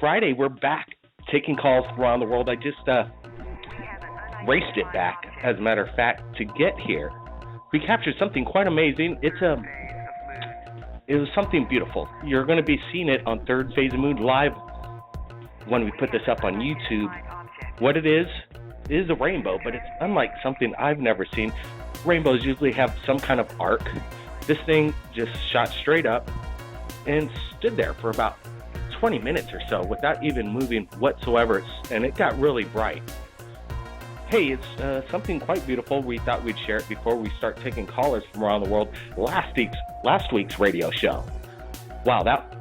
Friday. We're back taking calls from around the world. I just raced it back, as a matter of fact, to get here. We captured something quite amazing. It was something beautiful. You're going to be seeing it on Third Phase of Moon live when we put this up on YouTube. What it is a rainbow, but it's unlike something I've never seen. Rainbows usually have some kind of arc. This thing just shot straight up and stood there for about 20 minutes or so without even moving whatsoever, and it got really bright. Hey, it's something quite beautiful. We thought we'd share it before we start taking callers from around the world. Last week's radio show. Wow, that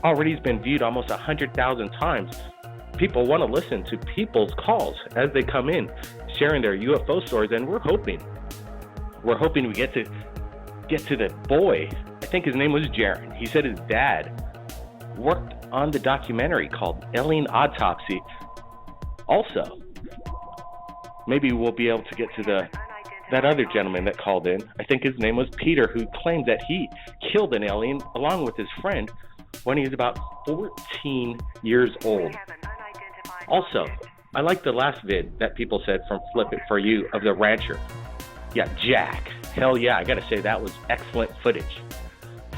already has been viewed almost 100,000 times. People want to listen to people's calls as they come in, sharing their UFO stories, and we're hoping we get to the boy. I think his name was Jaron. He said his dad worked on the documentary called Alien Autopsy. Also, maybe we'll be able to get to that other gentleman that called in. I think his name was Peter, who claimed that he killed an alien along with his friend when he was about 14 years old. Also, I like the last vid that people said from Flip It For You of the rancher. Yeah, Jack. Hell yeah, I gotta say that was excellent footage.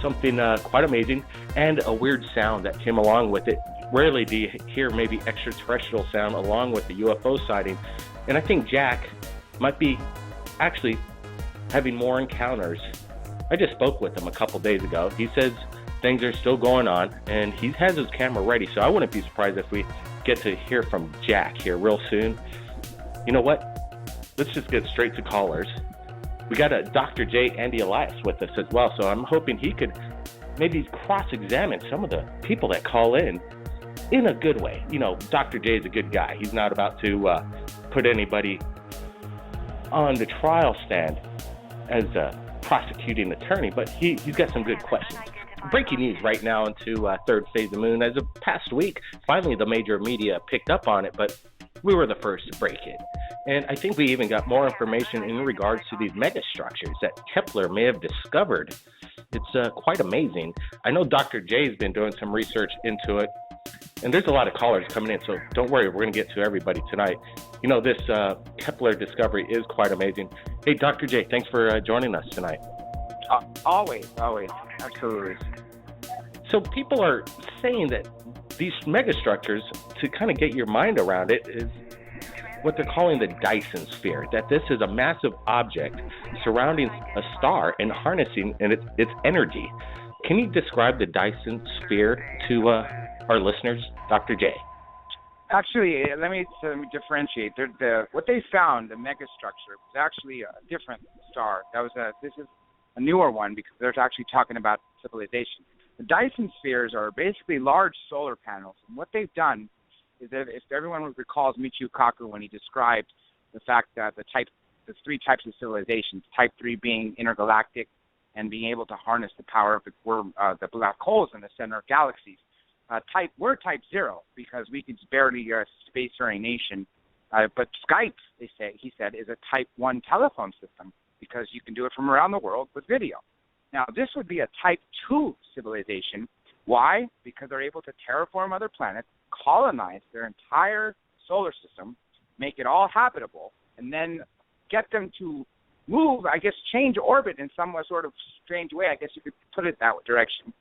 Something quite amazing, and a weird sound that came along with it. Rarely do you hear maybe extraterrestrial sound along with the UFO sighting. And I think Jack might be actually having more encounters. I just spoke with him a couple days ago. He says things are still going on, and he has his camera ready, so I wouldn't be surprised if we get to hear from Jack here real soon. You know what? Let's just get straight to callers. We got a Dr. J. Andy Elias with us as well, so I'm hoping he could maybe cross-examine some of the people that call in a good way. You know, Dr. J is a good guy. He's not about to put anybody on the trial stand as a prosecuting attorney, but he's got some good questions. Breaking news right now into Third Phase of Moon. As of past week, finally the major media picked up on it, but we were the first to break it. And I think we even got more information in regards to these megastructures that Kepler may have discovered. It's quite amazing. I know Dr. J has been doing some research into it, and there's a lot of callers coming in, so don't worry, we're going to get to everybody tonight. You know, this Kepler discovery is quite amazing. Hey, Dr. J, thanks for joining us tonight. Always, absolutely. So people are saying that these megastructures, to kind of get your mind around it, is what they're calling the Dyson sphere, that this is a massive object surrounding a star and harnessing its energy. Can you describe the Dyson sphere to our listeners, Dr. J? Actually, let me differentiate. What they found, the megastructure, was actually a different star. This is a newer one because they're actually talking about civilization. The Dyson spheres are basically large solar panels, and what they've done is that, if everyone recalls Michio Kaku when he described the fact that the three types of civilizations, type 3 being intergalactic and being able to harness the power of the black holes in the center of galaxies. We're type 0 because we can barely space-faring nation. But Skype, he said, is a type 1 telephone system because you can do it from around the world with video. Now, this would be a type 2 civilization. Why? Because they're able to terraform other planets, colonize their entire solar system, make it all habitable, and then get them to move, change orbit in some sort of strange way. I guess you could put it that direction,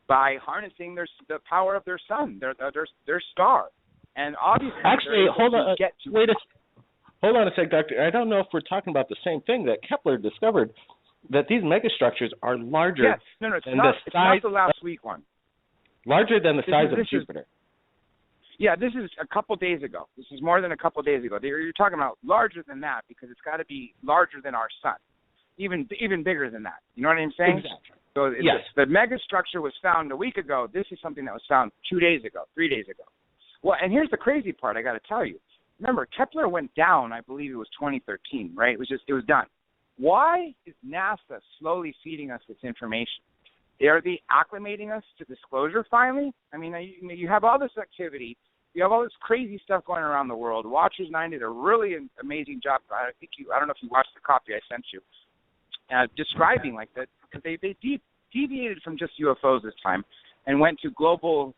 by harnessing the power of their sun, their star. And obviously, actually, hold on a sec, Doctor. I don't know if we're talking about the same thing that Kepler discovered, that these megastructures are larger. Yes, it's not the last week one. Larger than the size of Jupiter. This is a couple days ago. This is more than a couple days ago. You're talking about larger than that because it's got to be larger than our sun, even bigger than that. You know what I'm saying? Exactly. So yes. The megastructure was found a week ago. This is something that was found 2 days ago, 3 days ago. Well, and here's the crazy part I got to tell you. Remember, Kepler went down, I believe it was 2013, right? It was done. Why is NASA slowly feeding us this information? Are they acclimating us to disclosure finally? I mean, you have all this activity. You have all this crazy stuff going around the world. Watchers 9 did a really amazing job. I don't know if you watched the copy I sent you, describing like that, because they deviated from just UFOs this time and went to global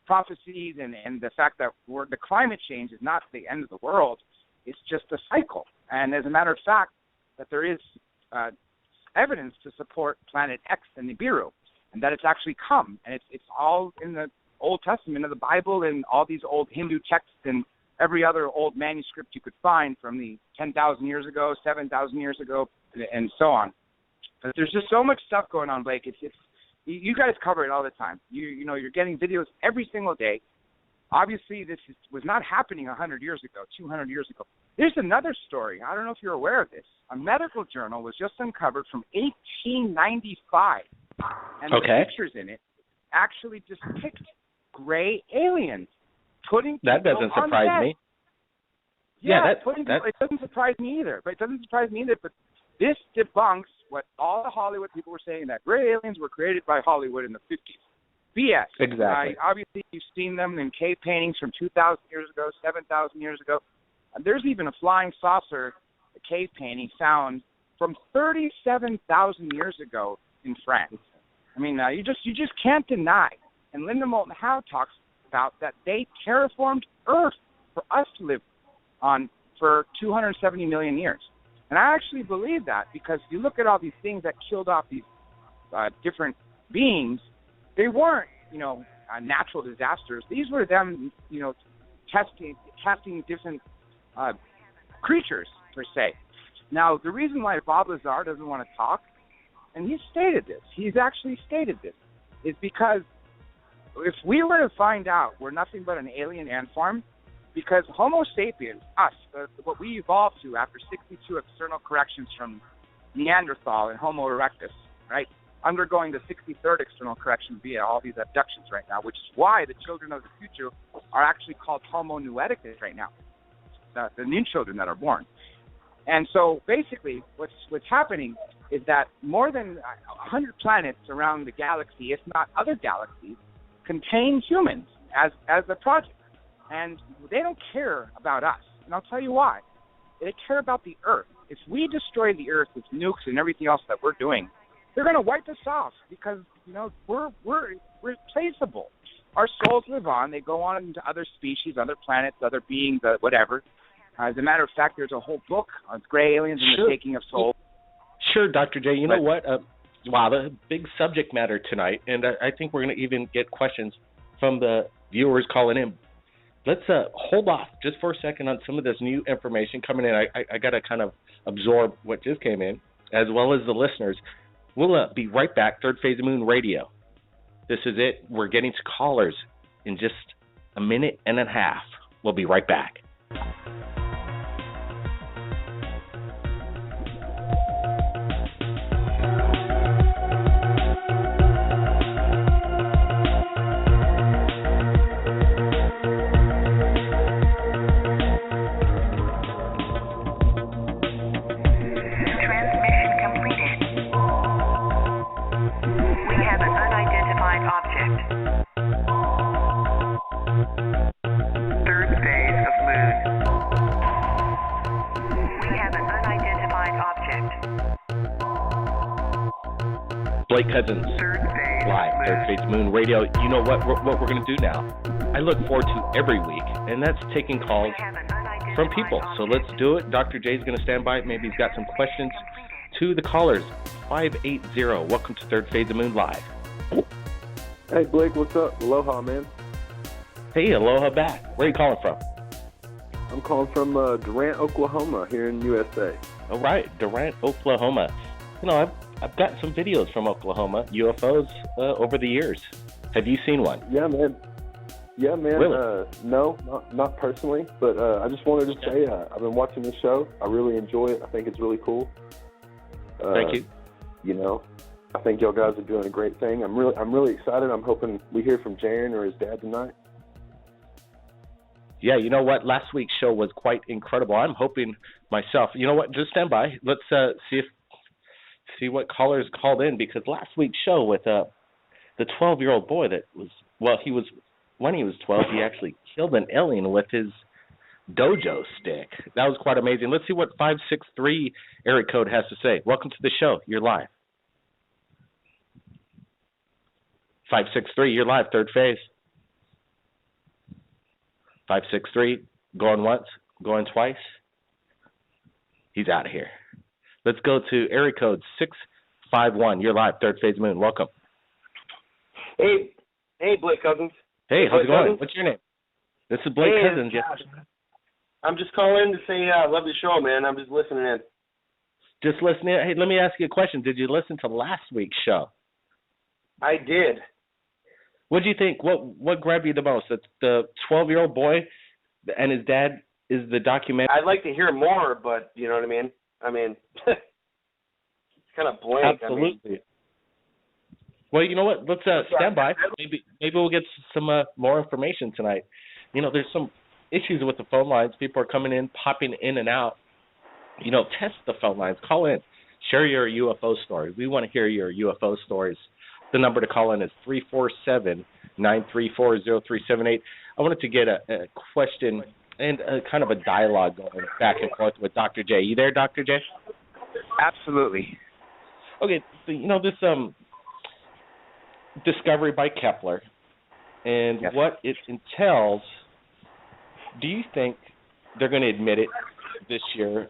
prophecies and the fact that the climate change is not the end of the world. It's just a cycle. And as a matter of fact, that there is evidence to support Planet X and Nibiru, and that it's actually come. And it's all in the Old Testament of the Bible and all these old Hindu texts and every other old manuscript you could find from the 10,000 years ago, 7,000 years ago, and so on. But there's just so much stuff going on, Blake. You guys cover it all the time. You're getting videos every single day. Obviously, this was not happening 100 years ago, 200 years ago. There's another story. I don't know if you're aware of this. A medical journal was just uncovered from 1895, and the pictures in it actually depict gray aliens putting that doesn't surprise me. Yeah, it doesn't surprise me either. But this debunks what all the Hollywood people were saying, that gray aliens were created by Hollywood in the 50s. BS. Exactly. Obviously, you've seen them in cave paintings from 2,000 years ago, 7,000 years ago. And there's even a flying saucer cave painting found from 37,000 years ago in France. I mean, you just can't deny. And Linda Moulton Howe talks about that they terraformed Earth for us to live on for 270 million years. And I actually believe that, because you look at all these things that killed off these different beings, they weren't, natural disasters. These were them, testing different creatures, per se. Now, the reason why Bob Lazar doesn't want to talk, and he's actually stated this, is because if we were to find out we're nothing but an alien ant farm, because Homo sapiens, us, what we evolved to after 62 external corrections from Neanderthal and Homo erectus, right, undergoing the 63rd external correction via all these abductions right now, which is why the children of the future are actually called Homo nueticus right now, the new children that are born. And so basically what's happening is that more than 100 planets around the galaxy, if not other galaxies, contain humans as a project. And they don't care about us. And I'll tell you why. They care about the Earth. If we destroy the Earth with nukes and everything else that we're doing, they're going to wipe us off, because, we're replaceable. Our souls live on. They go on into other species, other planets, other beings, whatever. As a matter of fact, there's a whole book on gray aliens and the taking of souls. Sure, Dr. J. You know what? Wow, the big subject matter tonight, and I think we're going to even get questions from the viewers calling in. Let's hold off just for a second on some of this new information coming in. I got to kind of absorb what just came in, as well as the listeners. We'll be right back. Third Phase of Moon Radio. This is it. We're getting to callers in just a minute and a half. We'll be right back. Blake Cousins, live, Third Phase Moon Radio. You know what we're going to do now? I look forward to every week, and that's taking calls from people. So let's do it. Dr. J's going to stand by. Maybe he's got some questions to the callers. 580. Welcome to Third Phase of Moon Live. Hey, Blake, what's up? Aloha, man. Hey, aloha back. Where are you calling from? I'm calling from Durant, Oklahoma, here in USA. All right, Durant, Oklahoma. I've got some videos from Oklahoma, UFOs, over the years. Have you seen one? Yeah, man. Really? No, not personally, but I just wanted to say I've been watching this show. I really enjoy it. I think it's really cool. Thank you. I think y'all guys are doing a great thing. I'm really excited. I'm hoping we hear from Jaron or his dad tonight. Yeah, you know what? Last week's show was quite incredible. I'm hoping myself. You know what? Just stand by. Let's see what callers called in, because last week's show with the 12-year-old boy when he was 12, he actually killed an alien with his dojo stick. That was quite amazing. Let's see what 563 area code has to say. Welcome to the show. You're live. 563, you're live, Third Phase. 563, going once, going twice. He's out of here. Let's go to area code 651. You're live, Third Phase Moon. Welcome. Hey, Blake Cousins. Hey, how's it going? Cousins? What's your name? This is Blake Cousins. Yes. I'm just calling to say I love the show, man. I'm just listening in. Just listening. Hey, let me ask you a question. Did you listen to last week's show? I did. What do you think? What grabbed you the most? It's the 12-year-old boy and his dad is the documentary. I'd like to hear more, but you know what I mean? It's kind of blank. Absolutely. Well, you know what? Let's stand by. Maybe we'll get some more information tonight. You know, there's some issues with the phone lines. People are coming in, popping in and out. You know, test the phone lines. Call in. Share your UFO story. We want to hear your UFO stories. The number to call in is 347-934-0378. I wanted to get a question and kind of a dialogue going back and forth with Dr. J. You there, Dr. J? Absolutely. Okay, so, you know, this discovery by Kepler and yes. what it entails, do you think they're going to admit it this year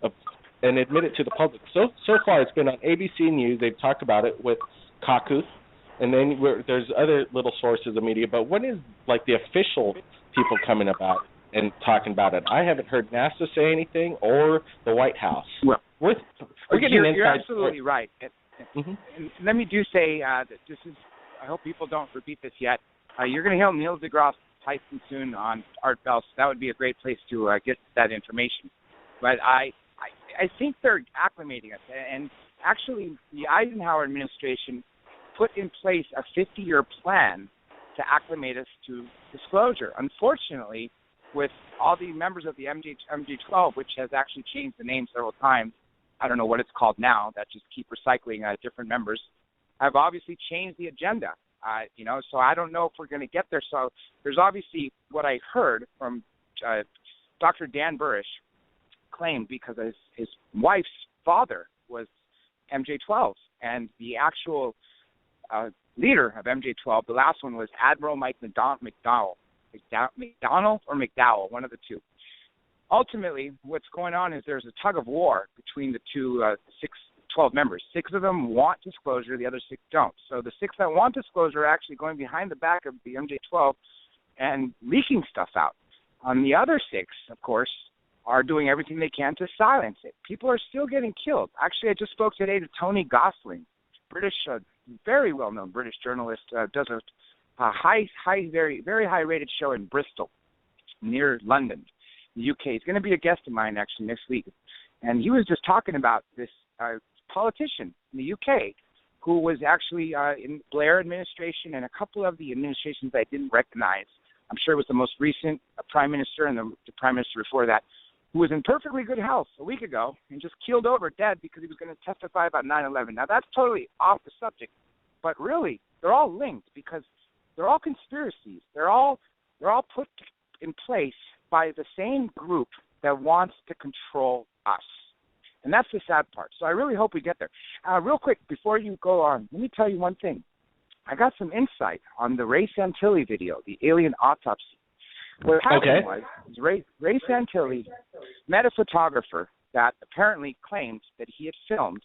and admit it to the public? So far it's been on ABC News. They've talked about it with Kaku, and then there's other little sources of media. But when is, like, the official people coming about and talking about it? I haven't heard NASA say anything or the White House. Well, we're getting you're absolutely right. Mm-hmm. And let me do say that this is, I hope people don't repeat this yet. You're going to hear Neil deGrasse Tyson soon on Art Bell, so that would be a great place to get that information. But I think they're acclimating us. And actually, the Eisenhower administration put in place a 50-year plan to acclimate us to disclosure. Unfortunately, with all the members of the MJ-12, which has actually changed the name several times, I don't know what it's called now, that just keep recycling different members, have obviously changed the agenda. So I don't know if we're going to get there. So there's obviously what I heard from Dr. Dan Burish claimed because his wife's father was MJ-12, and the actual leader of MJ-12, the last one was Admiral Mike McDowell, one of the two. Ultimately, what's going on is there's a tug of war between the 12 members. 6 of them want disclosure, the other 6 don't. So the 6 that want disclosure are actually going behind the back of the MJ-12 and leaking stuff out. The other 6, of course, are doing everything they can to silence it. People are still getting killed. Actually, I just spoke today to Tony Gosling, British, very well-known British journalist, does a very, very high-rated show in Bristol, near London, the UK. He's going to be a guest of mine, actually, next week. And he was just talking about this politician in the UK who was actually in Blair administration and a couple of the administrations I didn't recognize. I'm sure it was the most recent prime minister and the prime minister before that, who was in perfectly good health a week ago and just keeled over dead because he was going to testify about 9/11. Now, that's totally off the subject, but really, they're all linked because they're all conspiracies. They're all put in place by the same group that wants to control us. And that's the sad part. So I really hope we get there. Real quick, before you go on, let me tell you one thing. I got some insight on the Ray Santilli video, the alien autopsy. What happened was Ray Santilli met a photographer that apparently claimed that he had filmed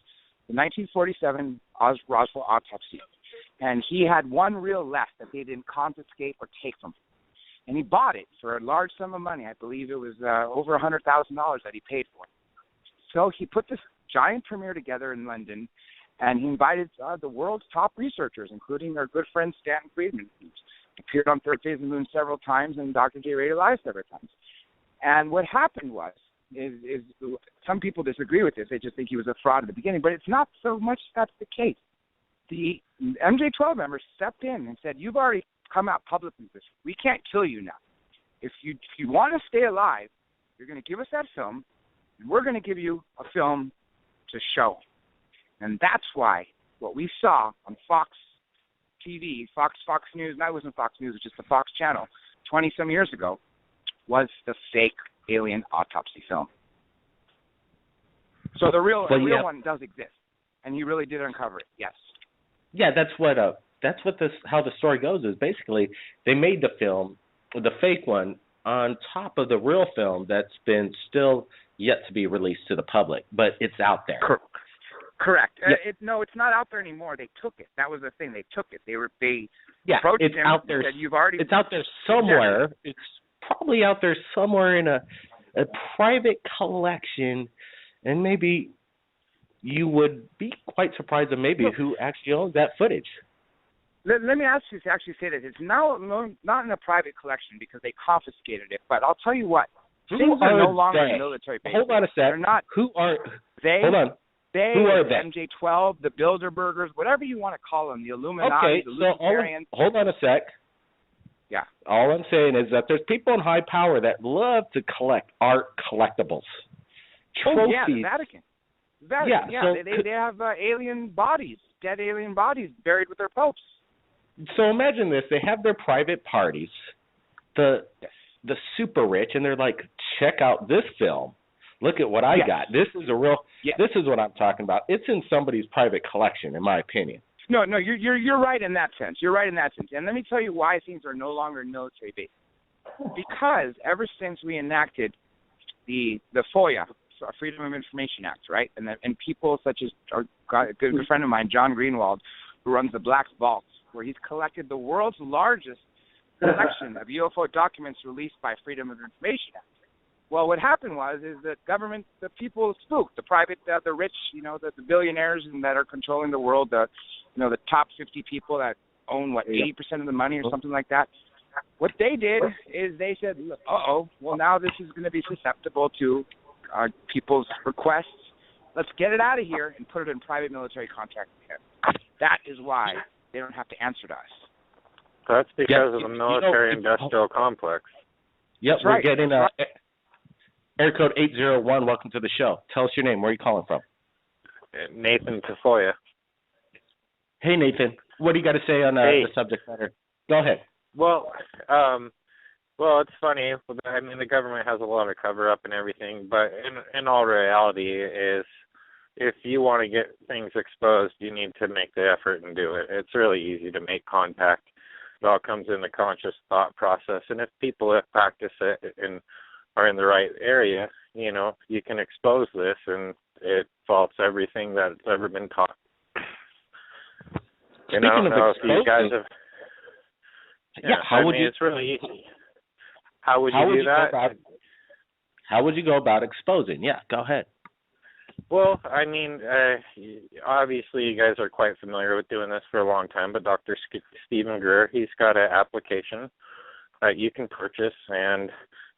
the 1947 Roswell autopsy. And he had one reel left that they didn't confiscate or take from him. And he bought it for a large sum of money. I believe it was over $100,000 that he paid for it. So he put this giant premiere together in London, and he invited the world's top researchers, including our good friend Stanton Friedman, who's appeared on Third Phase of the Moon several times and Dr. J Radio Live several times. And what happened was, is some people disagree with this. They just think he was a fraud at the beginning, but it's not so much that's the case. The MJ-12 members stepped in and said, you've already come out publicly with this. We can't kill you now. If you want to stay alive, you're going to give us that film, and we're going to give you a film to show. And that's why what we saw on Fox TV, Fox News, and that wasn't Fox News, it was just the Fox channel, 20-some years ago, was the fake alien autopsy film. So the real one does exist, and he really did uncover it, yes. Yeah, that's what how the story goes is basically they made the film, the fake one, on top of the real film that's been still yet to be released to the public, but it's out there. Correct. Yeah. No, it's not out there anymore. They took it. That was the thing. They took it. They Yeah, approached it's him out there. and said, "You've already." It's out there somewhere. It's probably out there somewhere in a private collection, and maybe you would be quite surprised of maybe who actually owns that footage. Let me ask you to actually say that it's now not in a private collection because they confiscated it. But I'll tell you what, things are no longer military bases. Hold on a sec. They're not. Who are they? Hold on. They, who are the they? MJ-12, the Bilderbergers, whatever you want to call them, the Illuminati, the Luciferians. Hold on a sec. Yeah. All I'm saying is that there's people in high power that love to collect art collectibles. Trophies. Oh, yeah, the Vatican. Yeah, so they have alien bodies, dead alien bodies buried with their popes. So imagine this: they have their private parties, the super rich, and they're like, "Check out this film. Look at what I got. This is a real. This is what I'm talking about. It's in somebody's private collection, in my opinion." No, you're right in that sense. You're right in that sense. And let me tell you why things are no longer in military base. Because ever since we enacted the FOIA, Freedom of Information Act, right, and people such as a good friend of mine, John Greenwald, who runs the Black Vault, where he's collected the world's largest collection of UFO documents released by Freedom of Information Act. Well, what happened is that the people spooked, the private, the rich, the billionaires that are controlling the world, the top 50 people that own, 80% of the money or something like that. What they did is they said, well, now this is going to be susceptible to people's requests. Let's get it out of here and put it in private military contract. That is why they don't have to answer to us. That's because of the military-industrial complex. Yep, That's we're right. getting air code 801. Welcome to the show. Tell us your name. Where are you calling from? Nathan Tafoya. Hey, Nathan. What do you got to say on the subject matter? Go ahead. Well, it's funny. I mean, the government has a lot of cover-up and everything, but in all reality is if you want to get things exposed, you need to make the effort and do it. It's really easy to make contact. It all comes in the conscious thought process, and if people have practiced it and are in the right area, you can expose this, and it faults everything that's ever been taught. And I don't know if you guys have... it's really easy. How would you do that? How would you go about exposing? Yeah, go ahead. Well, I mean, obviously you guys are quite familiar with doing this for a long time, but Dr. Stephen Greer, he's got an application that you can purchase, and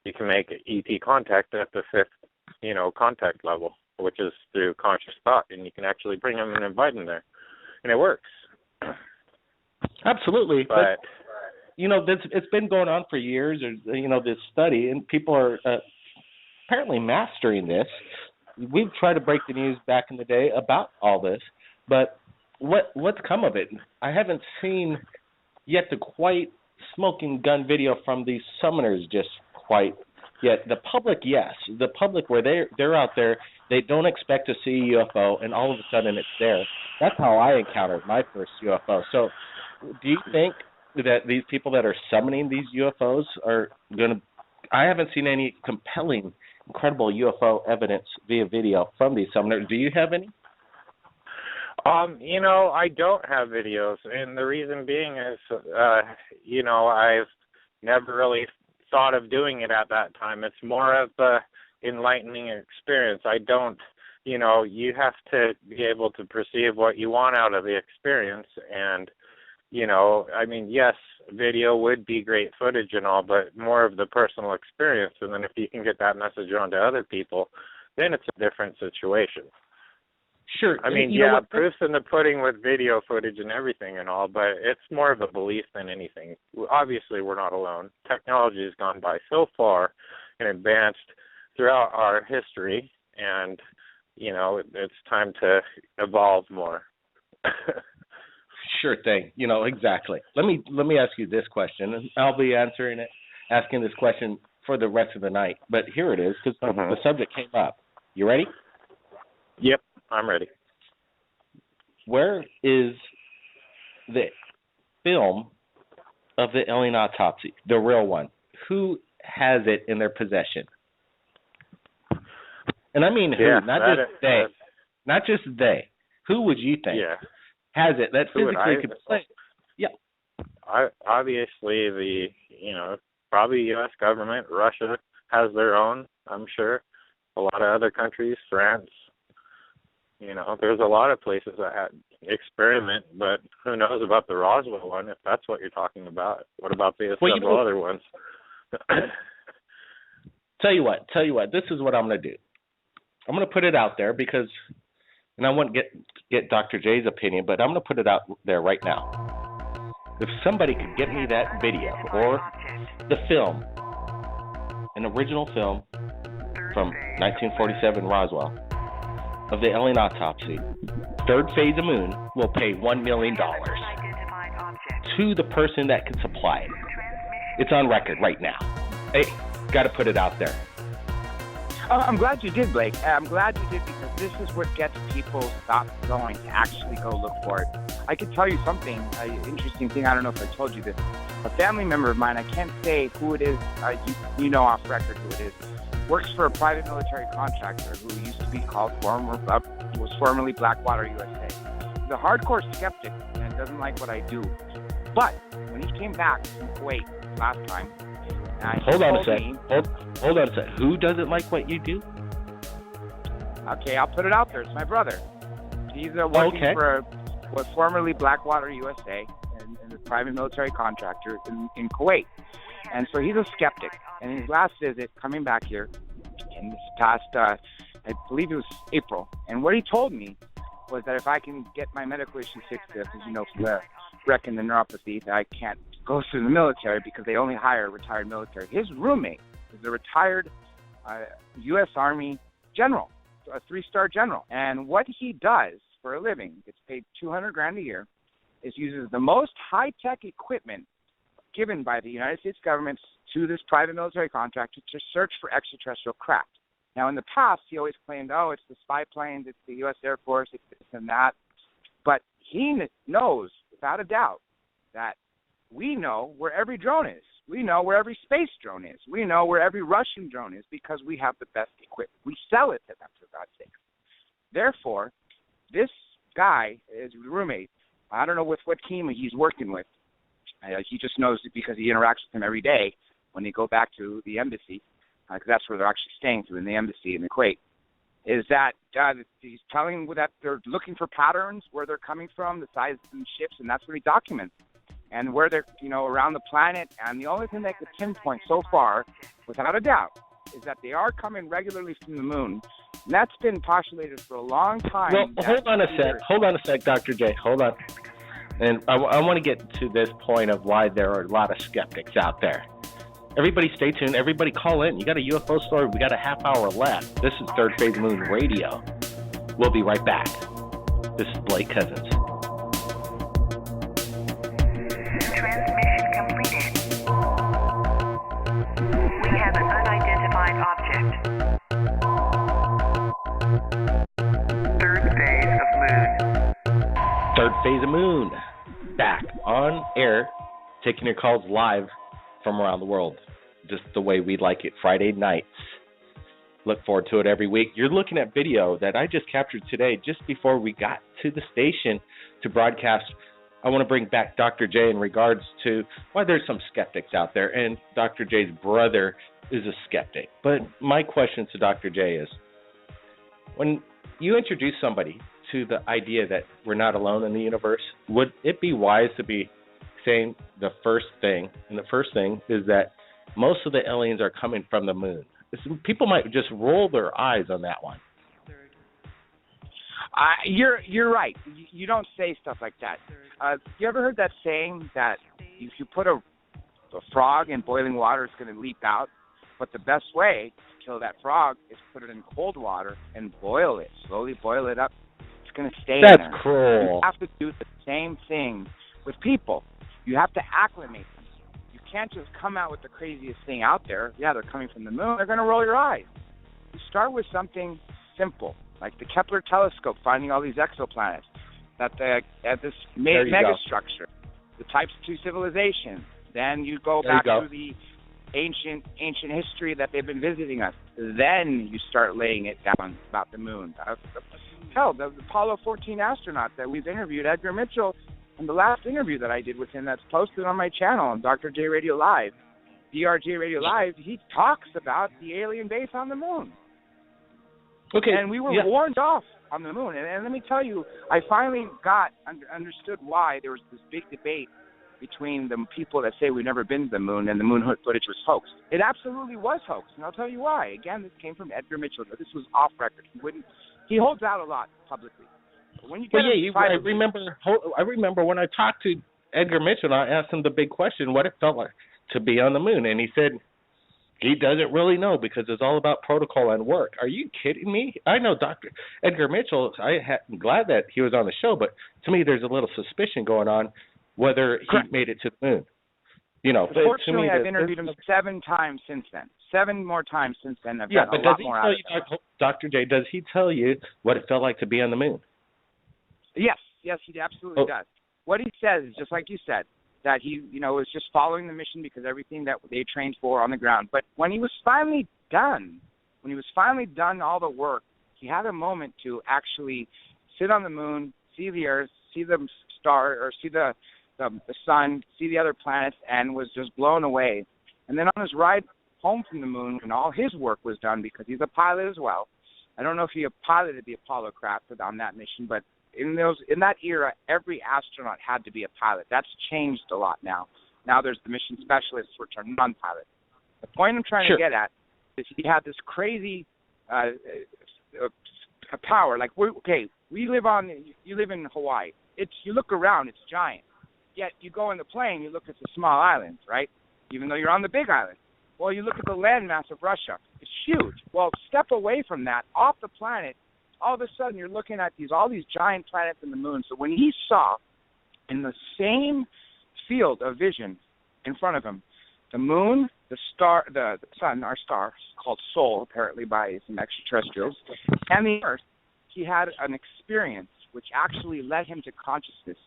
you can make ET contact at the 5th, contact level, which is through conscious thought, and you can actually bring them and invite them there, and it works. Absolutely. But it's been going on for years, this study, and people are apparently mastering this. We've tried to break the news back in the day about all this, but what's come of it? I haven't seen yet the quite smoking gun video from these summoners just quite yet. The public, yes. The public, where they're out there, they don't expect to see a UFO, and all of a sudden it's there. That's how I encountered my first UFO. So do you think that these people that are summoning these UFOs are going to – I haven't seen any compelling, incredible UFO evidence via video from these summoners. Do you have any? I don't have videos, and the reason being is, I've never really thought of doing it at that time. It's more of a enlightening experience. I don't, you have to be able to perceive what you want out of the experience, and, yes, video would be great footage and all, but more of the personal experience, and then if you can get that message on to other people, then it's a different situation. Sure. Proof's in the pudding with video footage and everything and all, but it's more of a belief than anything. Obviously, we're not alone. Technology has gone by so far and advanced throughout our history, and, it's time to evolve more. Sure thing. Exactly. Let me ask you this question, and I'll be asking this question for the rest of the night. But here it is, because the subject came up. You ready? Yep. I'm ready. Where is the film of the alien autopsy, the real one? Who has it in their possession? And I mean who, Yeah, not just they. Not just they. Who would you think has it that physically could play? Yeah. Obviously, probably U.S. government. Russia has their own, I'm sure. A lot of other countries, France. There's a lot of places that experiment, but who knows about the Roswell one, if that's what you're talking about. What about the several other ones? Tell you what, this is what I'm going to do. I'm going to put it out there because, and I won't get Dr. J's opinion, but I'm going to put it out there right now. If somebody could get me that video or the film, an original film from 1947 Roswell of the alien autopsy, third phase of moon will pay $1 million to the person that can supply it. It's on record right now. Hey, got to put it out there. I'm glad you did, Blake. I'm glad you did because this is what gets people's thoughts going to actually go look for it. I could tell you something, an interesting thing. I don't know if I told you this. A family member of mine, I can't say who it is, you know off record who it is, works for a private military contractor who used to be called was formerly Blackwater USA. He's a hardcore skeptic and doesn't like what I do. But when he came back from Kuwait last time, Hold on a sec. Who doesn't like what you do? Okay, I'll put it out there. It's my brother. He's working for was formerly Blackwater USA and a private military contractor in Kuwait. And so he's a skeptic. And in his last visit, coming back here in this past, I believe it was April, and what he told me was that if I can get my medical issues fixed, as you know, from the wreck and the neuropathy, that I can't go through the military because they only hire retired military. His roommate is a retired U.S. Army general, a 3-star general. And what he does for a living, gets paid $200,000 a year, is uses the most high-tech equipment given by the United States government to this private military contractor to search for extraterrestrial craft. Now, in the past, he always claimed, it's the spy planes, it's the U.S. Air Force, it's this and that. But he knows, without a doubt, that we know where every drone is. We know where every space drone is. We know where every Russian drone is because we have the best equipment. We sell it to them, for God's sake. Therefore, this guy, his roommate, I don't know with what team he's working with. He just knows it because he interacts with them every day when they go back to the embassy, because that's where they're actually staying to, in the embassy in the Kuwait, is that he's telling that they're looking for patterns, where they're coming from, the size of the ships, and that's what he documents. And where they're, around the planet. And the only thing they could pinpoint so far, without a doubt, is that they are coming regularly from the moon. And that's been postulated for a long time. Well, hold on a sec, Dr. J. Hold on. And I want to get to this point of why there are a lot of skeptics out there. Everybody stay tuned. Everybody call in. You got a UFO story. We got a half hour left. This is Third Phase Moon Radio. We'll be right back. This is Blake Cousins. Transmission completed. We have an unidentified object. Third phase of moon. Third Phase of Moon. Back on air, taking your calls live from around the world, just the way we like it, Friday nights. Look forward to it every week. You're looking at video that I just captured today just before we got to the station to broadcast. I want to bring back Dr. J in regards to why there's some skeptics out there, and Dr. J's brother is a skeptic. But my question to Dr. J is, when you introduce somebody to the idea that we're not alone in the universe, would it be wise to be saying the first thing is that most of the aliens are coming from the moon? People might just roll their eyes on that one. You're right. You don't say stuff like that. You ever heard that saying that if you put a frog in boiling water, it's going to leap out? But the best way to kill that frog is put it in cold water and boil it. Slowly boil it up. It's going to stay in there. That's cruel. You have to do the same thing with people. You have to acclimate them. You can't just come out with the craziest thing out there. Yeah, they're coming from the moon. They're going to roll your eyes. You start with something simple, like the Kepler telescope finding all these exoplanets, that at this megastructure, the Type 2 civilization. Then you go back to the ancient history that they've been visiting us. Then you start laying it down about the moon. Hell, the Apollo 14 astronaut that we've interviewed, Edgar Mitchell, and the last interview that I did with him that's posted on my channel on Dr. J Radio Live, DRJ Radio Live, he talks about the alien base on the moon. Okay. And we were warned off on the moon. And let me tell you, I finally understood why there was this big debate between the people that say we've never been to the moon and the moon footage was hoaxed. It absolutely was hoaxed, and I'll tell you why. Again, this came from Edgar Mitchell. This was off record. He holds out a lot publicly. But when you get I remember when I talked to Edgar Mitchell, I asked him the big question, what it felt like to be on the moon, and he said he doesn't really know because it's all about protocol and work. Are you kidding me? I know Dr. Edgar Mitchell. I'm glad that he was on the show, but to me there's a little suspicion going on whether he made it to the moon. You know, fortunately, I've interviewed him 7 times since then. 7 more times since then. I've gotten a lot more out of it. Dr. J, does he tell you what it felt like to be on the moon? Yes, he absolutely does. What he says is just like you said, that he, was just following the mission because everything that they trained for on the ground. But when he was finally done, all the work, he had a moment to actually sit on the moon, see the Earth, see the star, or see the sun, see the other planets, and was just blown away. And then on his ride home from the moon, when all his work was done, because he's a pilot as well. I don't know if he piloted the Apollo craft on that mission, but in that era, every astronaut had to be a pilot. That's changed a lot now. Now there's the mission specialists, which are non-pilots. The point I'm trying to get at is he had this crazy power. Like, you live in Hawaii. You look around, it's giant. Yet you go in the plane, you look at the small islands, right? Even though you're on the big island. Well, you look at the landmass of Russia. It's huge. Well, step away from that, off the planet, all of a sudden you're looking at all these giant planets and the moon. So when he saw in the same field of vision in front of him, the moon, the star, the sun, our star, called Sol, apparently by some extraterrestrials, and the Earth, he had an experience which actually led him to consciousness.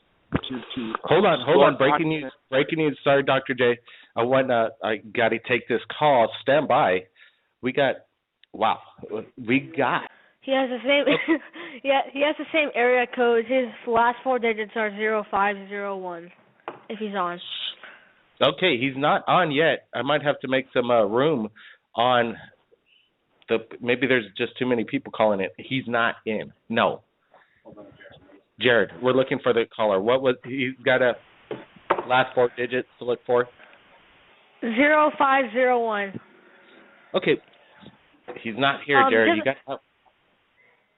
Hold on. Breaking news. Sorry, Dr. J. I got to take this call. Stand by. He has the same. He has the same area code. His last 4 digits are 0501. If he's on. Okay, he's not on yet. I might have to make some room on maybe there's just too many people calling it. He's not in. No. Jared, we're looking for the caller. He's got a last 4 digits to look for? 0501. Okay. He's not here, Jared. You got help?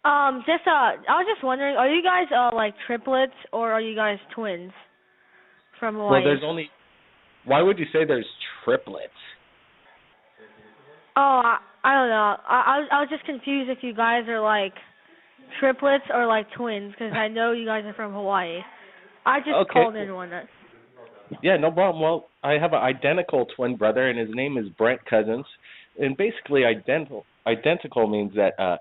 I was just wondering, are you guys like triplets or are you guys twins from Hawaii? Well, why would you say there's triplets? Oh, I don't know. I was just confused if you guys are like triplets or like twins, because I know you guys are from Hawaii. I just called in one night. Yeah, no problem. Well, I have an identical twin brother, and his name is Brent Cousins. And basically, identical means that,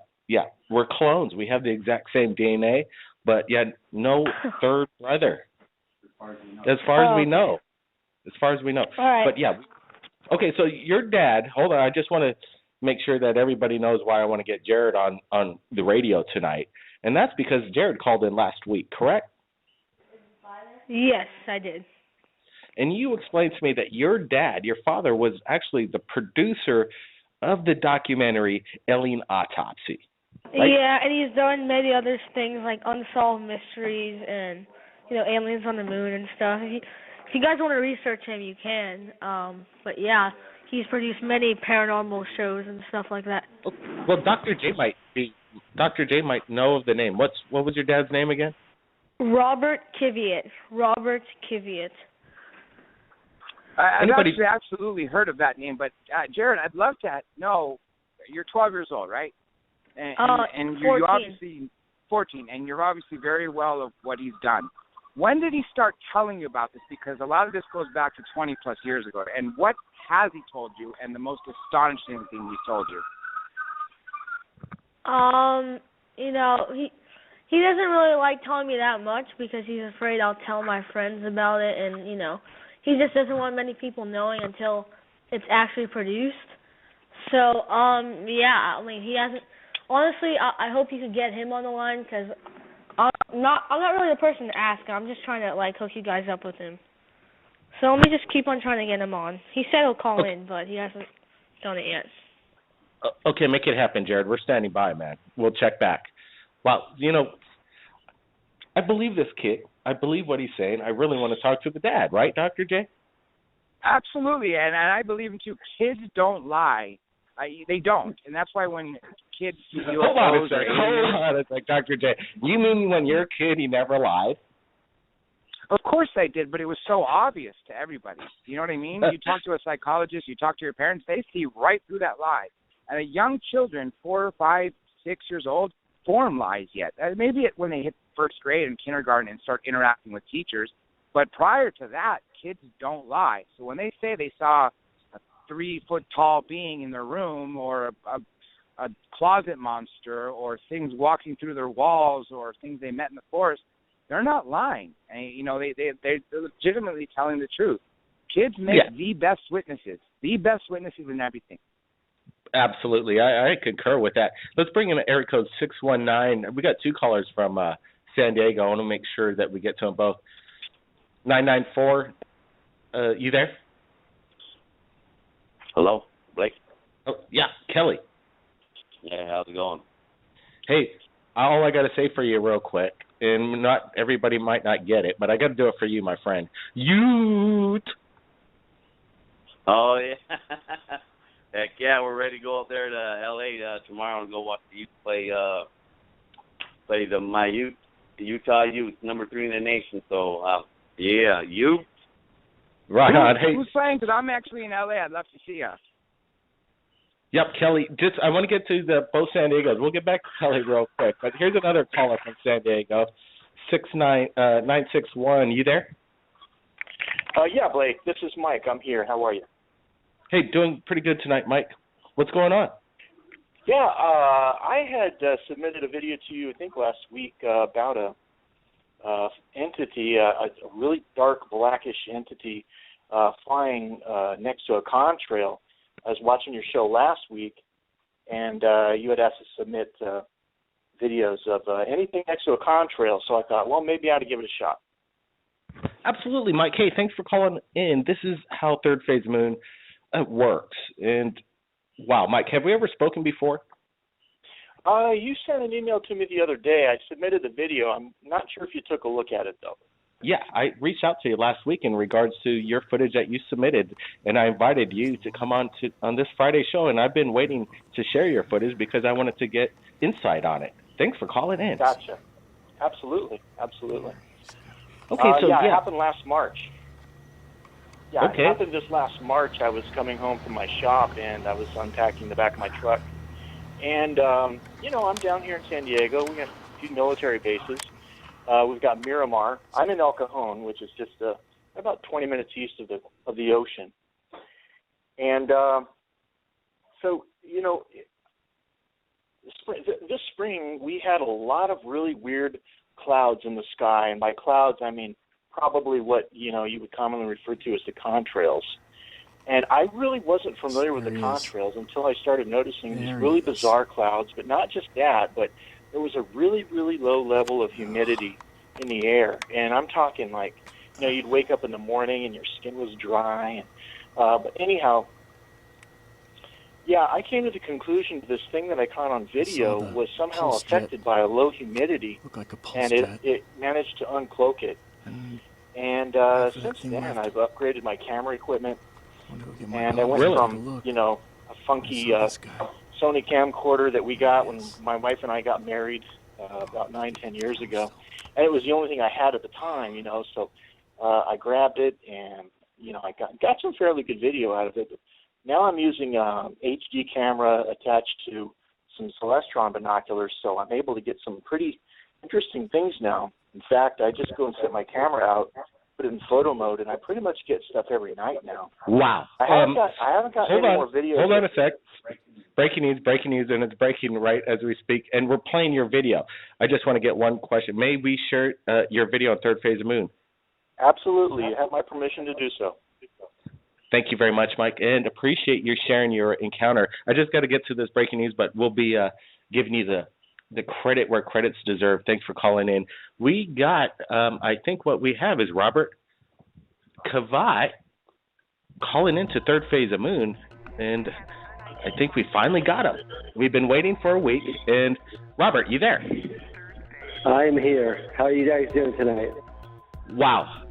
we're clones. We have the exact same DNA, but yet no third brother, as far as we know. As far as we know. All right. But, yeah. Okay, so your dad, hold on, I just want to make sure that everybody knows why I want to get Jared on the radio tonight. And that's because Jared called in last week, correct? Yes, I did. And you explained to me that your dad, your father, was actually the producer of the documentary Alien Autopsy. Right? Yeah, and he's done many other things like Unsolved Mysteries and, aliens on the moon and stuff. If you guys want to research him, you can. But yeah, he's produced many paranormal shows and stuff like that. Well, Dr. J might know of the name. What was your dad's name again? Robert Kiviat. I've actually absolutely heard of that name, but Jared, I'd love to know. You're 12 years old, right? And you're obviously 14, and you're obviously very well of what he's done. When did he start telling you about this? Because a lot of this goes back to 20 plus years ago. And what has he told you? And the most astonishing thing he told you? He doesn't really like telling me that much because he's afraid I'll tell my friends about it, and he just doesn't want many people knowing until it's actually produced. So, yeah, I mean, he hasn't. Honestly, I hope you could get him on the line because I'm not really the person to ask. I'm just trying to like hook you guys up with him. So let me just keep on trying to get him on. He said he'll call in, but he hasn't done it yet. Okay, make it happen, Jared. We're standing by, man. We'll check back. Well, you know, I believe this kid. I believe what he's saying. I really want to talk to the dad, right, Dr. J? Absolutely, and I believe in too. Kids don't lie. They don't, and that's why when kids see UFOs Hold on a sec, Dr. J. You mean when you're a kid, he never lied? Of course they did, but it was so obvious to everybody. You know what I mean? You talk to a psychologist, you talk to your parents, they see right through that lie. And young children, 4, 5, 6 years old, form lies yet. Maybe when they hit first grade and kindergarten and start interacting with teachers, but prior to that, kids don't lie. So when they say they saw a 3-foot-tall being in their room or a closet monster or things walking through their walls or things they met in the forest, they're not lying. And, you know, they're legitimately telling the truth. Kids make the best witnesses in everything. Absolutely. I concur with that. Let's bring in area code 619. We got 2 callers from San Diego. I want to make sure that we get to them both. 994, you there? Hello, Blake? Oh, yeah, Kelly. Yeah, how's it going? Hey, all I got to say for you real quick, and not everybody might not get it, but I got to do it for you, my friend. Ute! Oh, yeah. Heck yeah, we're ready to go up there to L.A. Tomorrow and go watch the Ute play my Ute, the Utah Ute, number 3 in the nation. So, yeah, Ute. Right on. Hey, who's playing? Because I'm actually in L.A. I'd love to see you. Yep, Kelly. I want to get to both San Diegos. We'll get back to Kelly real quick. But here's another caller from San Diego, 961. You there? Yeah, Blake. This is Mike. I'm here. How are you? Hey, doing pretty good tonight, Mike. What's going on? Yeah, I had submitted a video to you, I think, last week about a entity, a really dark blackish entity flying next to a contrail. I was watching your show last week, and you had asked to submit videos of anything next to a contrail. So I thought, well, maybe I ought to give it a shot. Absolutely, Mike. Hey, thanks for calling in. This is how Third Phase Moon works. And, wow, Mike, have we ever spoken before? You sent an email to me the other day. I submitted the video. I'm not sure if you took a look at it, though. Yeah, I reached out to you last week in regards to your footage that you submitted, and I invited you to come on this Friday show, and I've been waiting to share your footage because I wanted to get insight on it. Thanks for calling in. Gotcha. Absolutely. Okay, so it happened last March. Yeah, okay. It happened this last March. I was coming home from my shop, and I was unpacking the back of my truck. And, I'm down here in San Diego. We got a few military bases. We've got Miramar. I'm in El Cajon, which is just about 20 minutes east of the ocean. And this spring we had a lot of really weird clouds in the sky, and by clouds I mean probably what you would commonly refer to as the contrails. And I really wasn't familiar with the contrails until I started noticing these really bizarre clouds, but not just that, but there was a really, really low level of humidity in the air. And I'm talking like, you'd wake up in the morning and your skin was dry. And, but anyhow, I came to the conclusion that this thing that I caught on video was somehow affected by a low humidity, and it managed to uncloak it. And since then, I've upgraded my camera equipment, and I went from, a funky Sony camcorder that we got when my wife and I got married about 9-10 years ago, and it was the only thing I had at the time, so I grabbed it, and, I got some fairly good video out of it. But now I'm using HD camera attached to some Celestron binoculars, so I'm able to get some pretty interesting things now. In fact, I just go and set my camera out, put it in photo mode, and I pretty much get stuff every night now. Wow. I haven't got any more videos. Hold on a sec. Breaking news, and it's breaking right as we speak, and we're playing your video. I just want to get one question. May we share your video on Third Phase of Moon? Absolutely. You have my permission to do so. Thank you very much, Mike, and appreciate you sharing your encounter. I just got to get to this breaking news, but we'll be giving you the credit where credit's deserved. Thanks for calling in. We got, I think what we have is Robert Cavat calling into Third Phase of Moon, and I think we finally got him. We've been waiting for a week, and Robert, you there? I'm here. How are you guys doing tonight? Wow,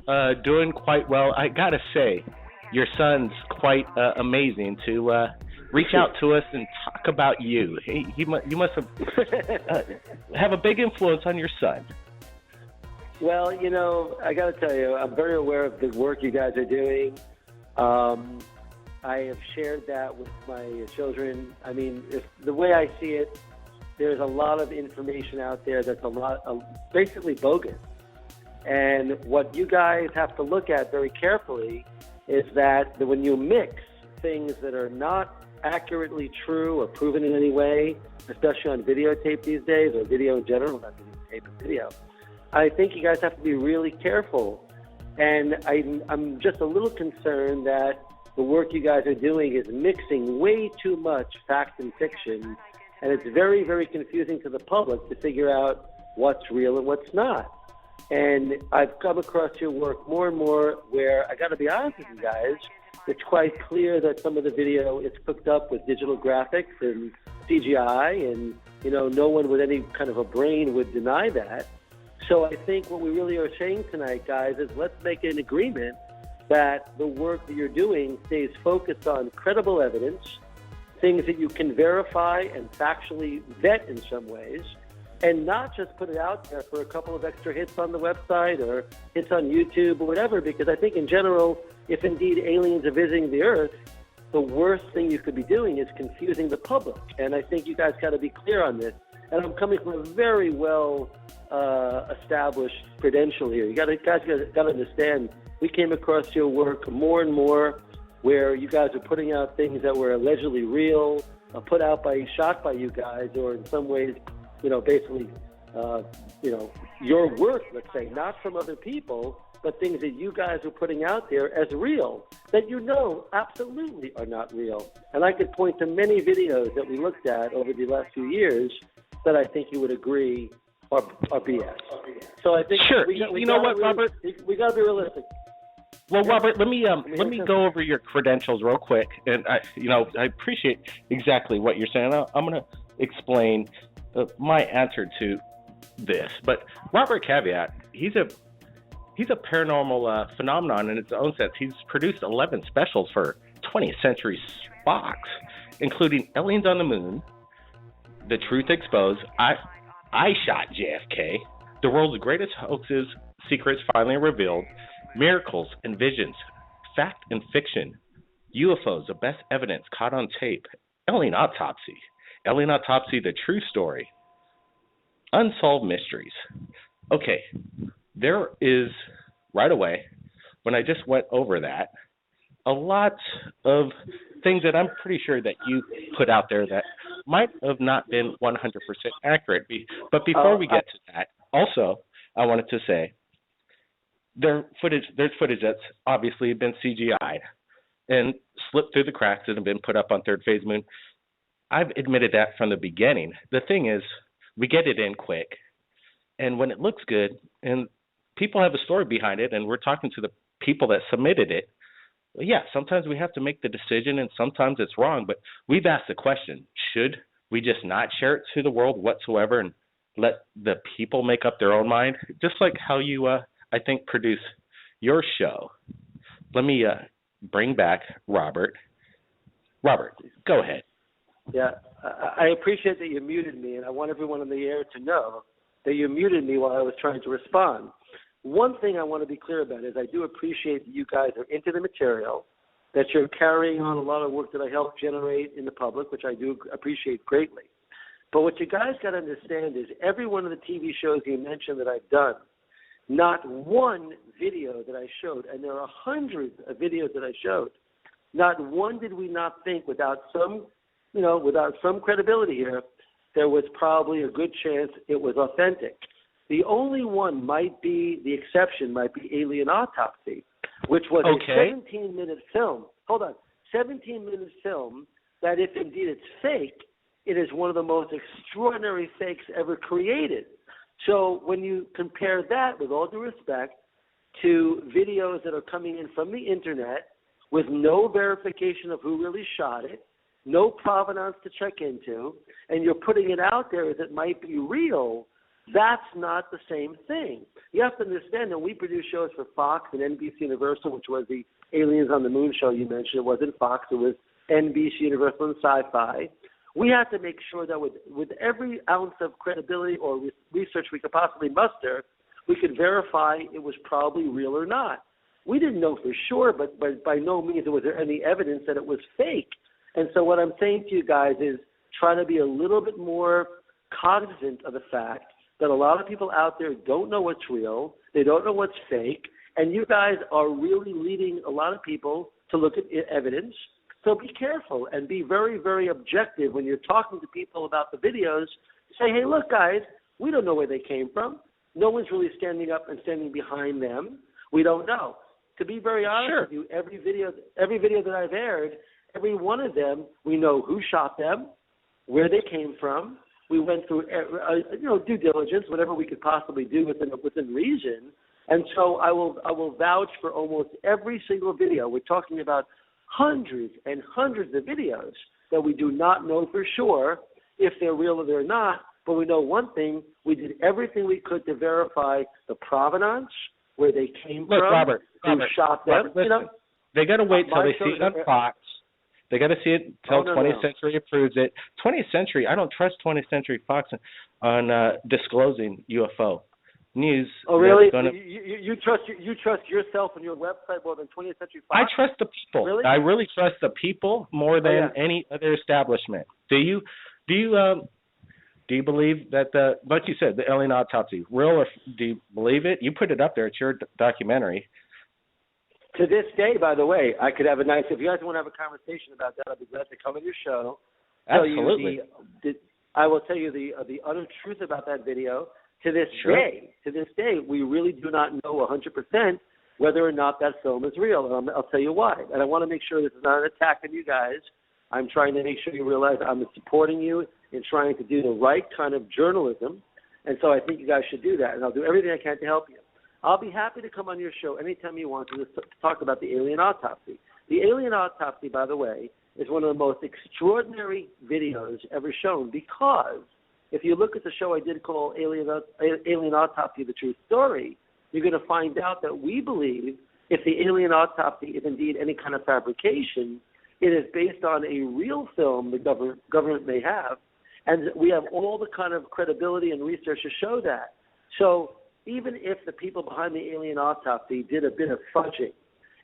doing quite well. I gotta say, your son's quite amazing to reach out to us and talk about you. You must have a big influence on your son. Well, you know, I got to tell you, I'm very aware of the work you guys are doing. I have shared that with my children. I mean, the way I see it, there's a lot of information out there that's basically bogus. And what you guys have to look at very carefully is that when you mix things that are not accurately true or proven in any way, especially on videotape these days, or video in general, not videotape, but video, I think you guys have to be really careful. And I'm just a little concerned that the work you guys are doing is mixing way too much fact and fiction, and it's very, very confusing to the public to figure out what's real and what's not. And I've come across your work more and more where, I got to be honest with you guys, it's quite clear that some of the video is cooked up with digital graphics and CGI, and, you know, no one with any kind of a brain would deny that. So I think what we really are saying tonight, guys, is let's make an agreement that the work that you're doing stays focused on credible evidence, things that you can verify and factually vet in some ways, and not just put it out there for a couple of extra hits on the website or hits on YouTube or whatever, because I think in general, if indeed aliens are visiting the Earth, the worst thing you could be doing is confusing the public. And I think you guys got to be clear on this. And I'm coming from a very well established credential here. You guys got to understand, we came across your work more and more where you guys are putting out things that were allegedly real, shot by you guys, or in some ways, you know, basically, you know, your work, let's say, not from other people, but things that you guys are putting out there as real, that you know absolutely are not real. And I could point to many videos that we looked at over the last few years that I think you would agree are BS. So I think sure. You know what, Robert? We got to be realistic. Well, Robert, let me go over your credentials real quick, and I appreciate exactly what you're saying. I'm going to explain my answer to this. But Robert Cavat, he's a paranormal phenomenon in its own sense. He's produced 11 specials for 20th Century Fox, including Aliens on the Moon, The Truth Exposed, I Shot JFK, The World's Greatest Hoaxes, Secrets Finally Revealed, Miracles and Visions, Fact and Fiction, UFOs, The Best Evidence Caught on Tape, Alien Autopsy, The True Story, Unsolved Mysteries. Okay, there is, right away, when I just went over that, a lot of things that I'm pretty sure that you put out there that might have not been 100% accurate. But before we get to that, also, I wanted to say, there's footage that's obviously been CGI'd and slipped through the cracks and have been put up on Third Phase Moon. I've admitted that from the beginning. The thing is, we get it in quick, and when it looks good, and people have a story behind it, and we're talking to the people that submitted it, well, yeah, sometimes we have to make the decision, and sometimes it's wrong, but we've asked the question, should we just not share it to the world whatsoever and let the people make up their own mind? Just like how you, I think, produce your show. Let me bring back Robert. Robert, go ahead. Yeah, I appreciate that you muted me, and I want everyone on the air to know that you muted me while I was trying to respond. One thing I want to be clear about is I do appreciate that you guys are into the material, that you're carrying on a lot of work that I helped generate in the public, which I do appreciate greatly. But what you guys got to understand is every one of the TV shows you mentioned that I've done, not one video that I showed, and there are hundreds of videos that I showed, not one did we not think without some credibility here, there was probably a good chance it was authentic. The only one the exception might be Alien Autopsy, which was a 17-minute film. hold on, 17-minute film that if indeed it's fake, it is one of the most extraordinary fakes ever created. So when you compare that, with all due respect, to videos that are coming in from the internet with no verification of who really shot it, no provenance to check into, and you're putting it out there as it might be real, that's not the same thing. You have to understand that we produce shows for Fox and NBC Universal, which was the Aliens on the Moon show you mentioned. It wasn't Fox, it was NBC Universal and Sci-Fi. We had to make sure that with every ounce of credibility or research we could possibly muster, we could verify it was probably real or not. We didn't know for sure, but by no means was there any evidence that it was fake. And so what I'm saying to you guys is try to be a little bit more cognizant of the fact that a lot of people out there don't know what's real, they don't know what's fake, and you guys are really leading a lot of people to look at evidence. So be careful and be very, very objective when you're talking to people about the videos. Say, hey, look, guys, we don't know where they came from. No one's really standing up and standing behind them. We don't know. To be very honest with you, every video that I've aired, every one of them, we know who shot them, where they came from. We went through, due diligence, whatever we could possibly do within reason. And so I will vouch for almost every single video. We're talking about hundreds and hundreds of videos that we do not know for sure if they're real or they're not. But we know one thing: we did everything we could to verify the provenance, where they came from, Robert, who shot them. Listen, they got to wait till they see it on Fox. They got to see it until 20th Century approves it. 20th Century, I don't trust 20th Century Fox on disclosing UFO news. Oh, really? You trust yourself and your website more than 20th Century Fox? I trust the people. Really? I really trust the people more than any other establishment. Do you believe that like you said, the alien autopsy, real, or do you believe it? You put it up there. It's your documentary. To this day, by the way, I could have a nice. If you guys want to have a conversation about that, I'd be glad to come on your show. Absolutely. I will tell you the utter truth about that video. To this day, we really do not know 100% whether or not that film is real. And I'll tell you why. And I want to make sure this is not an attack on you guys. I'm trying to make sure you realize I'm supporting you in trying to do the right kind of journalism. And so I think you guys should do that. And I'll do everything I can to help you. I'll be happy to come on your show anytime you want to talk about the alien autopsy. The alien autopsy, by the way, is one of the most extraordinary videos ever shown, because if you look at the show I did called Alien Autopsy, The True Story, you're going to find out that we believe if the alien autopsy is indeed any kind of fabrication, it is based on a real film the government may have, and we have all the kind of credibility and research to show that. So even if the people behind the alien autopsy did a bit of fudging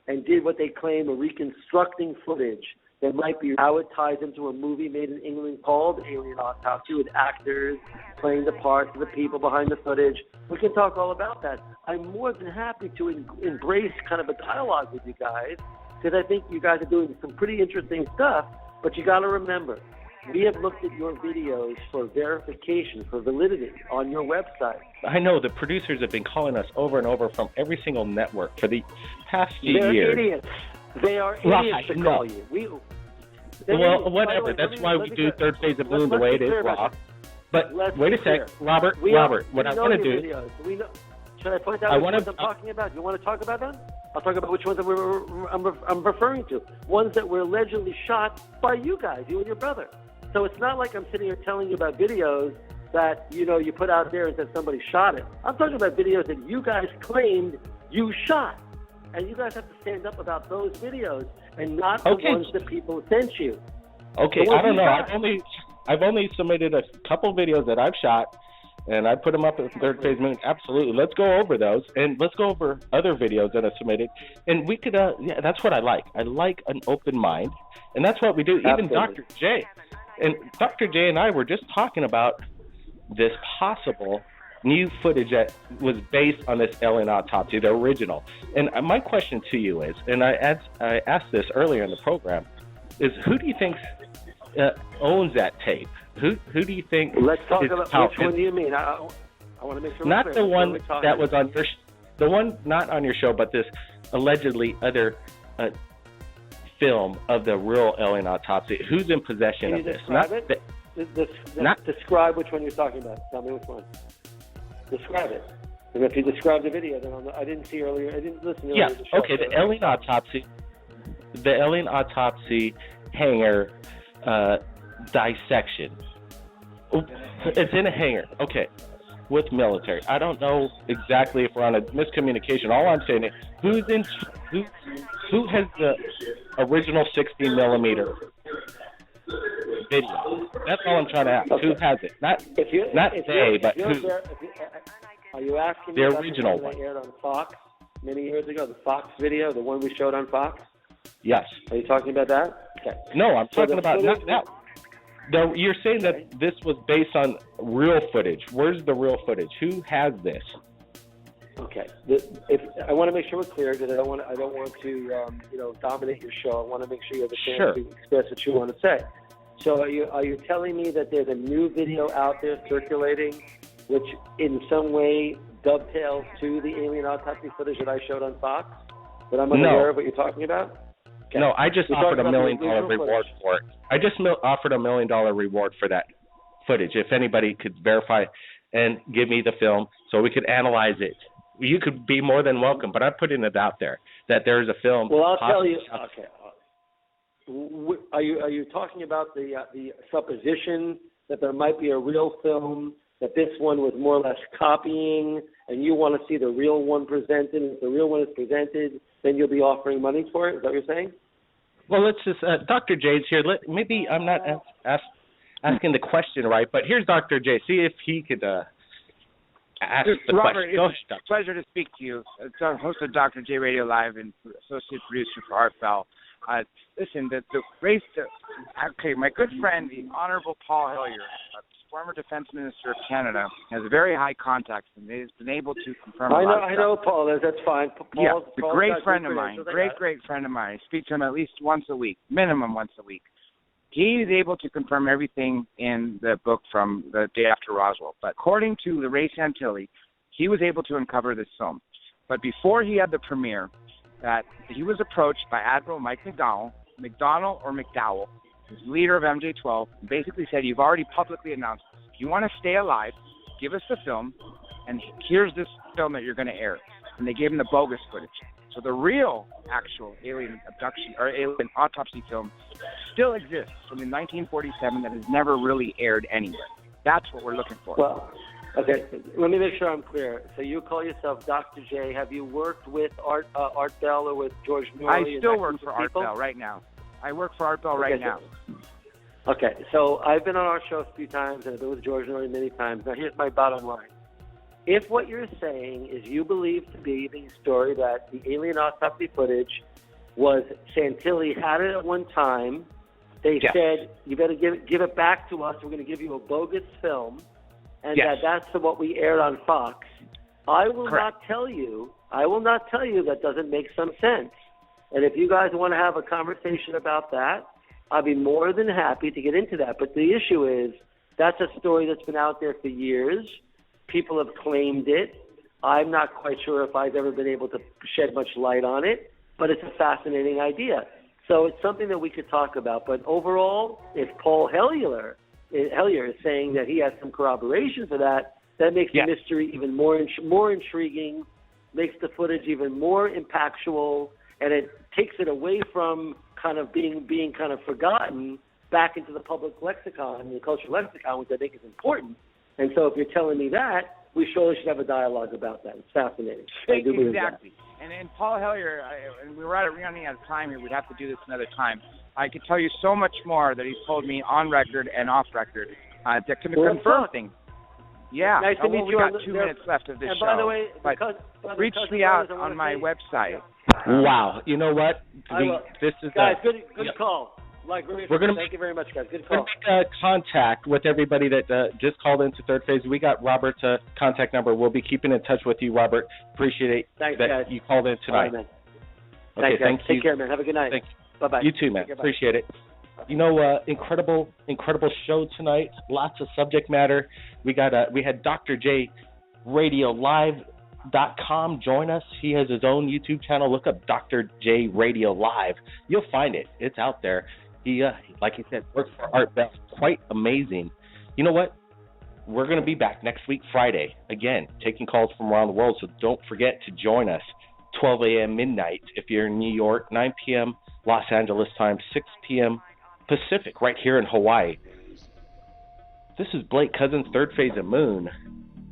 and did what they claim a reconstructing footage that might be how it ties into a movie made in England called Alien Autopsy, with actors playing the parts of the people behind the footage, we can talk all about that. I'm more than happy to embrace kind of a dialogue with you guys, because I think you guys are doing some pretty interesting stuff. But you got to remember, we have looked at your videos for verification, for validity on your website. I know the producers have been calling us over and over from every single network for the past few They're years. Idiots. They are idiots to call you. Well, whatever. That's why we do Third Phase of Moon the way it is, Rob. But wait a sec, Robert. What I want to do. Should I point out which ones I'm talking about? You want to talk about them? I'll talk about which ones I'm referring to. Ones that were allegedly shot by you guys, you and your brother. So it's not like I'm sitting here telling you about videos that, you put out there and said somebody shot it. I'm talking about videos that you guys claimed you shot. And you guys have to stand up about those videos and not the ones that people sent you. Okay, I don't know. I've only submitted a couple videos that I've shot, and I put them up at Third Phase Moon. Absolutely. Let's go over those, and let's go over other videos that I've submitted. And we could, that's what I like. I like an open mind, and that's what we do. Even Dr. J. And Dr. J and I were just talking about this possible new footage that was based on this alien autopsy, the original. And my question to you is, and I asked this earlier in the program, is who do you think owns that tape? Who do you think? Let's talk about which one do you mean? I want to make sure. Not the one that was on your, the one not on your show, but this allegedly other film of the real alien autopsy. Who's in possession Can of you this? describe it? Describe which one you're talking about. Tell me which one. Describe it. And if you describe the video, then I didn't see earlier. I didn't listen earlier. Yeah. To the show, Okay. The alien autopsy. The alien autopsy hangar dissection. It's in a hangar. Okay. With military. I don't know exactly if we're on a miscommunication. All I'm saying is who has the original 16 millimeter video? That's all I'm trying to ask. Okay. Who has it? Not they, but who? Are you asking me the about original one? That aired on Fox many years ago, the Fox video, the one we showed on Fox? Yes. Are you talking about that? Okay. No, I'm talking about not that. No, you're saying that this was based on real footage. Where's the real footage? Who has this? Okay. If I want to make sure we're clear, because I don't want to dominate your show. I want to make sure you have a chance to express what you want to say. So are you telling me that there's a new video out there circulating, which in some way dovetails to the alien autopsy footage that I showed on Fox? That I'm unaware of what you're talking about? Okay. No, I just offered $1 million reward for it. I just offered $1 million reward for that footage. If anybody could verify and give me the film so we could analyze it. You could be more than welcome, but I'm putting it out there that there is a film. Well, I'll tell you. Okay. Are you talking about the supposition that there might be a real film, that this one was more or less copying, and you want to see the real one presented? And if the real one is presented, then you'll be offering money for it? Is that what you're saying? Well, let's just Dr. J's here. Maybe I'm not asking the question right, but here's Dr. J. See if he could ask the Robert, question. It's a pleasure to speak to you. It's our host of Dr. J Radio Live and associate producer for HAARP Bell. Listen, the race. Okay, my good friend, the Honorable Paul Hellyer, former Defense Minister of Canada, has very high contacts, and he's been able to confirm. I know Paul is. That's fine. Paul's a great friend of mine. Great friend of mine. I speak to him at least once a week, minimum once a week. He is able to confirm everything in the book from the day after Roswell. But according to the Ray Santilli, he was able to uncover this film. But before he had the premiere, that he was approached by Admiral Mike McDowell, who's leader of MJ-12, and basically said, you've already publicly announced this. If you want to stay alive, give us the film, and here's this film that you're going to air. And they gave him the bogus footage. So the real, actual alien abduction or alien autopsy film still exists from 1947 that has never really aired anywhere. That's what we're looking for. Well, okay, let me make sure I'm clear. So you call yourself Dr. J. Have you worked with Art Bell or with George Norrie? I still work for Art Bell right now. I work for Art Bell right now. Okay, so I've been on our show a few times, and I've been with George Norrie many times. Now, here's my bottom line. If what you're saying is you believe to be the story that the alien autopsy footage was Santilli had it at one time, they said, you better give it back to us, we're going to give you a bogus film, and that's what we aired on Fox, I will not tell you that doesn't make some sense. And if you guys want to have a conversation about that, I'll be more than happy to get into that. But the issue is, that's a story that's been out there for years. People have claimed it. I'm not quite sure if I've ever been able to shed much light on it, but it's a fascinating idea. So it's something that we could talk about. But overall, if Paul Hellyer is saying that he has some corroboration for that, that makes the mystery even more intriguing, makes the footage even more impactful, and it takes it away from kind of being kind of forgotten back into the public lexicon, the cultural lexicon, which I think is important. And so if you're telling me that, we surely should have a dialogue about that. It's fascinating. Exactly. And Paul Hellyer, and we're running out of time here. We'd have to do this another time. I could tell you so much more that he's told me on record and off record that can confirm things. Yeah. Nice to meet you. We got 2 minutes left of this show. By the way, reach me out on my website. Wow. You know what? This is guys, good call. Thank you very much, guys. Good call. We're going to make contact with everybody that just called into Third Phase. We got Robert's contact number. We'll be keeping in touch with you, Robert. Appreciate that you called in tonight. All right, man. Okay, thank you. Take care, man. Have a good night. Bye-bye. You too, man. Appreciate it. You know, incredible show tonight. Lots of subject matter. We had Dr. J Radio Live blake.com. Join us. He has his own YouTube channel. Look up Dr. J Radio Live. You'll find it. It's out there. He, like he said, works for Art Bell. Quite amazing. You know what? We're going to be back next week, Friday, again, taking calls from around the world, so don't forget to join us, 12 a.m. midnight if you're in New York, 9 p.m. Los Angeles time, 6 p.m. Pacific, right here in Hawaii. This is Blake Cousins, Third Phase of Moon.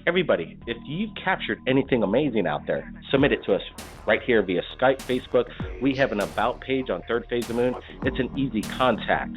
Everybody, if you've captured anything amazing out there, submit it to us right here via Skype, Facebook. We have an About page on Third Phase of Moon. It's an easy contact.